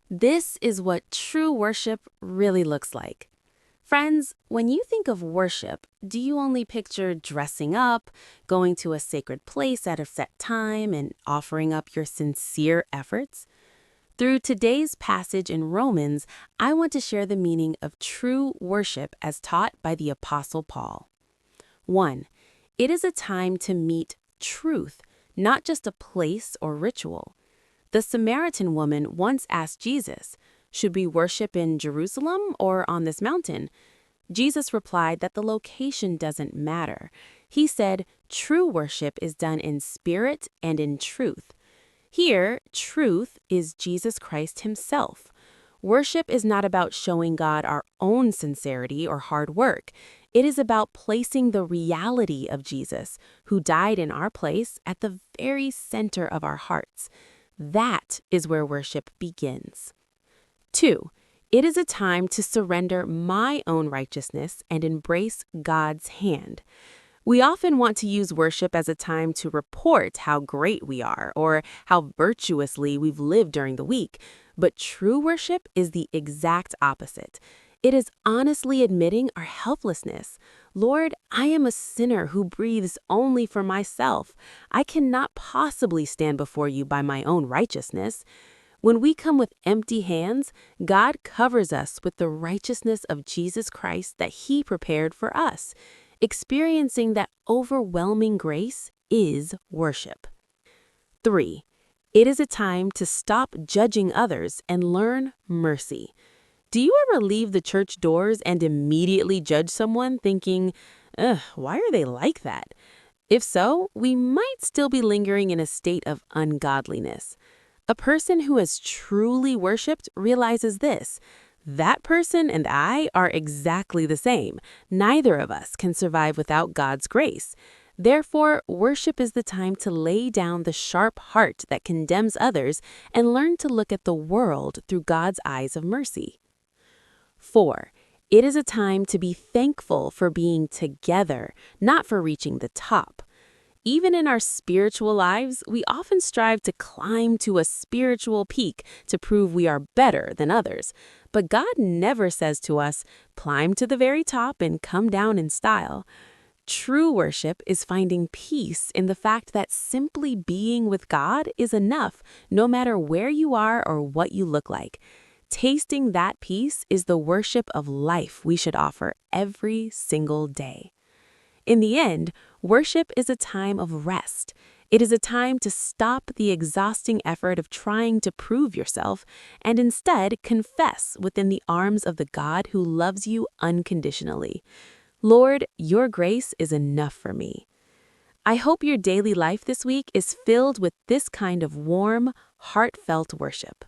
This is what true worship really looks like. Friends, when you think of worship, do you only picture dressing up, going to a sacred place at a set time, and offering up your sincere efforts? Through today's passage in Romans, I want to share the meaning of true worship as taught by the Apostle Paul. 1. It is a time to meet truth, not just a place or ritual. The Samaritan woman once asked Jesus, "Should we worship in Jerusalem or on this mountain?" Jesus replied that the location doesn't matter. He said, "True worship is done in spirit and in truth." Here, truth is Jesus Christ himself. Worship is not about showing God our own sincerity or hard work. It is about placing the reality of Jesus, who died in our place, at the very center of our hearts. That is where worship begins. 2. It is a time to surrender my own righteousness and embrace God's hand. We often want to use worship as a time to report how great we are or how virtuously we've lived during the week, but true worship is the exact opposite. It is honestly admitting our helplessness. Lord, I am a sinner who breathes only for myself. I cannot possibly stand before you by my own righteousness. When we come with empty hands, God covers us with the righteousness of Jesus Christ that He prepared for us. Experiencing that overwhelming grace is worship. 3. It is a time to stop judging others and learn mercy. Do you ever leave the church doors and immediately judge someone thinking, "Ugh, why are they like that?" If so, we might still be lingering in a state of ungodliness. A person who has truly worshiped realizes this: that person and I are exactly the same. Neither of us can survive without God's grace. Therefore, worship is the time to lay down the sharp heart that condemns others and learn to look at the world through God's eyes of mercy. 4. It is a time to be thankful for being together, not for reaching the top. Even in our spiritual lives, we often strive to climb to a spiritual peak to prove we are better than others. But God never says to us, "Climb to the very top and come down in style." True worship is finding peace in the fact that simply being with God is enough, no matter where you are or what you look like. Tasting that peace is the worship of life we should offer every single day. In the end, worship is a time of rest. It is a time to stop the exhausting effort of trying to prove yourself and instead confess within the arms of the God who loves you unconditionally. Lord, your grace is enough for me. I hope your daily life this week is filled with this kind of warm, heartfelt worship.